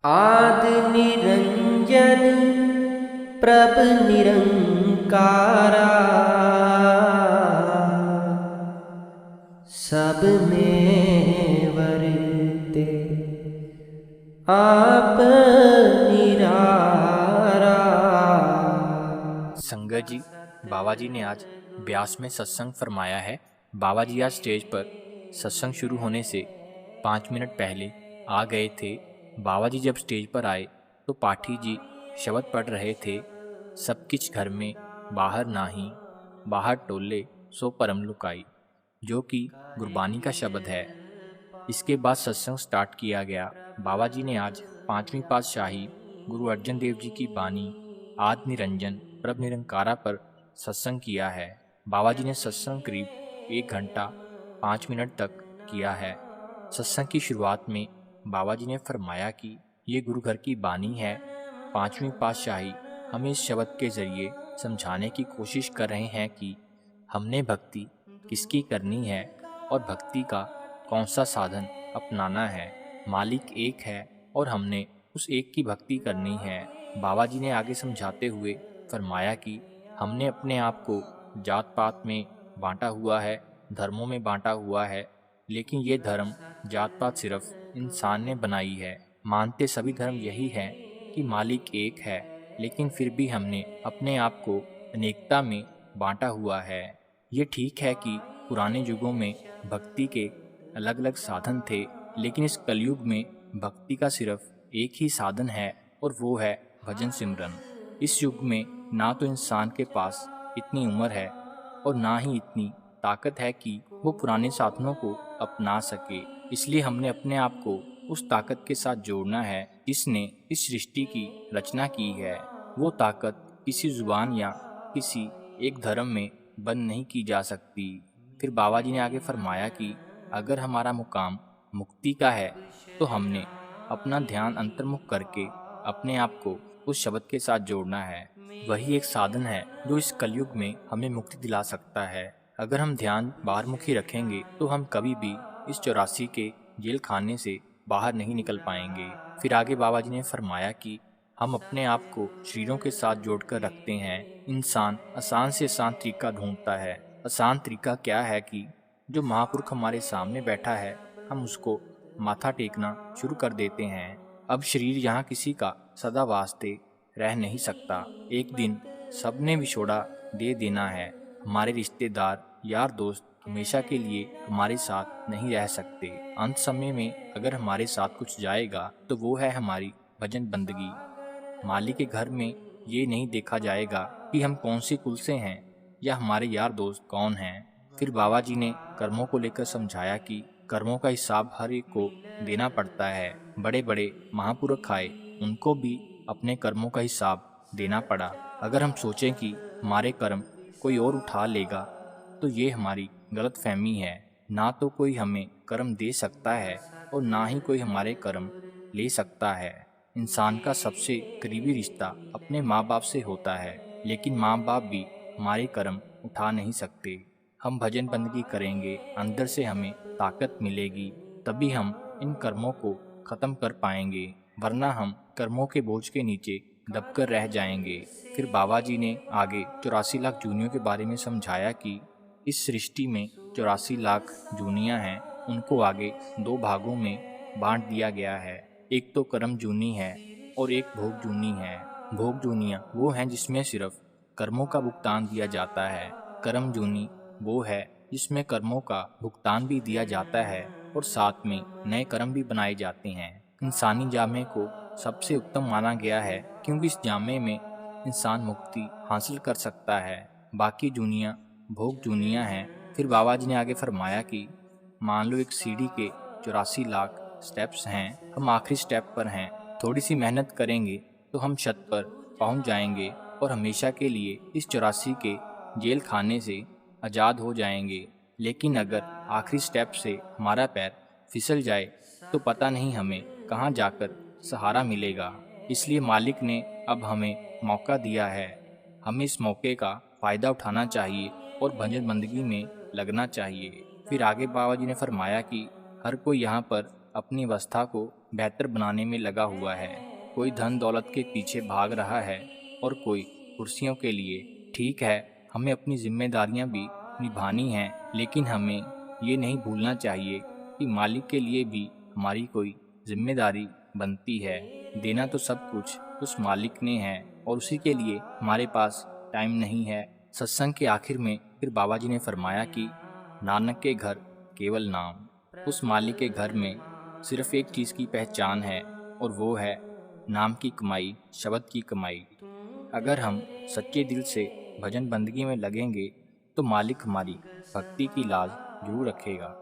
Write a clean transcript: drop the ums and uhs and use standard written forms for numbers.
आदि निरंजन प्रभ निरंकारा, सब में वर्ते आप निरारा। संगत जी, बाबा जी ने आज ब्यास में सत्संग फरमाया है। बाबा जी आज स्टेज पर सत्संग शुरू होने से 5 मिनट पहले आ गए थे। बाबा जी जब स्टेज पर आए तो पाठी जी शब्द पढ़ रहे थे। सब किछ घर में बाहर नाही, बाहर टोले सो परम लुकाई, जो कि गुरबानी का शब्द है। इसके बाद सत्संग स्टार्ट किया गया। बाबा जी ने आज 5वीं पातशाही गुरु अर्जन देव जी की बानी आद निरंजन प्रभ निरंकारा पर सत्संग किया है। बाबा जी ने सत्संग करीब 1 घंटा 5 मिनट तक किया है। सत्संग की शुरुआत में बाबा जी ने फरमाया कि ये गुरु घर की बानी है। 5वीं पातशाही हमें इस शब्द के जरिए समझाने की कोशिश कर रहे हैं कि हमने भक्ति किसकी करनी है और भक्ति का कौन सा साधन अपनाना है। मालिक एक है और हमने उस एक की भक्ति करनी है। बाबा जी ने आगे समझाते हुए फरमाया कि हमने अपने आप को जात पात में बांटा हुआ है, धर्मों में बांटा हुआ है, लेकिन ये धर्म जात पात सिर्फ इंसान ने बनाई है। मानते सभी धर्म यही है कि मालिक एक है, लेकिन फिर भी हमने अपने आप को अनेकता में बांटा हुआ है। ये ठीक है कि पुराने युगों में भक्ति के अलग अलग साधन थे, लेकिन इस कलयुग में भक्ति का सिर्फ एक ही साधन है और वो है भजन सिमरन। इस युग में ना तो इंसान के पास इतनी उम्र है और ना ही इतनी ताकत है कि वो पुराने साधनों को अपना सके। इसलिए हमने अपने आप को उस ताकत के साथ जोड़ना है जिसने इस सृष्टि की रचना की है। वो ताकत किसी जुबान या किसी एक धर्म में बंद नहीं की जा सकती। फिर बाबा जी ने आगे फरमाया कि अगर हमारा मुकाम मुक्ति का है तो हमने अपना ध्यान अंतर्मुख करके अपने आप को उस शब्द के साथ जोड़ना है। वही एक साधन है जो इस कलयुग में हमें मुक्ति दिला सकता है। अगर हम ध्यान बाहरमुखी रखेंगे तो हम कभी भी इस 84 के जेल खाने से बाहर नहीं निकल पाएंगे। फिर आगे बाबा जी ने फरमाया कि हम अपने आप को शरीरों के साथ जोड़कर रखते हैं। इंसान आसान से आसान तरीका ढूंढता है। आसान तरीका क्या है कि जो महापुरुष हमारे सामने बैठा है हम उसको माथा टेकना शुरू कर देते हैं। अब शरीर यहाँ किसी का सदा वास्ते रह नहीं सकता। एक दिन सबने विछोड़ा दे देना है। हमारे रिश्तेदार यार दोस्त हमेशा के लिए हमारे साथ नहीं रह सकते। अंत समय में अगर हमारे साथ कुछ जाएगा तो वो है हमारी भजन बंदगी। माली के घर में ये नहीं देखा जाएगा कि हम कौन सी कुल से हैं या हमारे यार दोस्त कौन हैं। फिर बाबा जी ने कर्मों को लेकर समझाया कि कर्मों का हिसाब हर एक को देना पड़ता है। बड़े बड़े महापुरुष आए, उनको भी अपने कर्मों का हिसाब देना पड़ा। अगर हम सोचें कि हमारे कर्म कोई और उठा लेगा तो ये हमारी गलत फहमी है। ना तो कोई हमें कर्म दे सकता है और ना ही कोई हमारे कर्म ले सकता है। इंसान का सबसे करीबी रिश्ता अपने माँ बाप से होता है, लेकिन माँ बाप भी हमारे कर्म उठा नहीं सकते। हम भजन बंदगी करेंगे, अंदर से हमें ताकत मिलेगी, तभी हम इन कर्मों को खत्म कर पाएंगे, वरना हम कर्मों के बोझ के नीचे दबकर रह जाएंगे। फिर बाबा जी ने आगे 84 लाख जूनियों के बारे में समझाया कि इस सृष्टि में 84 लाख जूनियाँ हैं। उनको आगे 2 भागों में बांट दिया गया है। एक तो कर्म जूनी है और एक भोग जूनी है। भोग जूनियाँ वो हैं जिसमें सिर्फ कर्मों का भुगतान दिया जाता है। कर्म जूनी वो है जिसमें कर्मों का भुगतान भी दिया जाता है और साथ में नए कर्म भी बनाए जाते हैं। इंसानी जामे को सबसे उत्तम माना गया है क्योंकि इस जामे में इंसान मुक्ति हासिल कर सकता है। बाकी जूनियाँ भोग जूनियाँ हैं। फिर बाबा जी ने आगे फरमाया कि मान लो एक सीढ़ी के 84 लाख स्टेप्स हैं, हम आखिरी स्टेप पर हैं। थोड़ी सी मेहनत करेंगे तो हम छत पर पहुंच जाएंगे और हमेशा के लिए इस 84 के जेल खाने से आज़ाद हो जाएंगे। लेकिन अगर आखिरी स्टेप से हमारा पैर फिसल जाए तो पता नहीं हमें कहाँ जाकर सहारा मिलेगा। इसलिए मालिक ने अब हमें मौका दिया है। हमें इस मौके का फ़ायदा उठाना चाहिए और भजन बंदगी में लगना चाहिए। फिर आगे बाबा जी ने फरमाया कि हर कोई यहाँ पर अपनी अवस्था को बेहतर बनाने में लगा हुआ है। कोई धन दौलत के पीछे भाग रहा है और कोई कुर्सियों के लिए। ठीक है, हमें अपनी जिम्मेदारियां भी निभानी हैं, लेकिन हमें ये नहीं भूलना चाहिए कि मालिक के लिए भी हमारी कोई जिम्मेदारी बनती है। देना तो सब कुछ उस मालिक ने है और उसी के लिए हमारे पास टाइम नहीं है। सत्संग के आखिर में फिर बाबा जी ने फरमाया कि नानक के घर केवल नाम। उस मालिक के घर में सिर्फ एक चीज़ की पहचान है और वो है नाम की कमाई, शब्द की कमाई। अगर हम सच्चे दिल से भजन बंदगी में लगेंगे तो मालिक हमारी भक्ति की लाज जरूर रखेगा।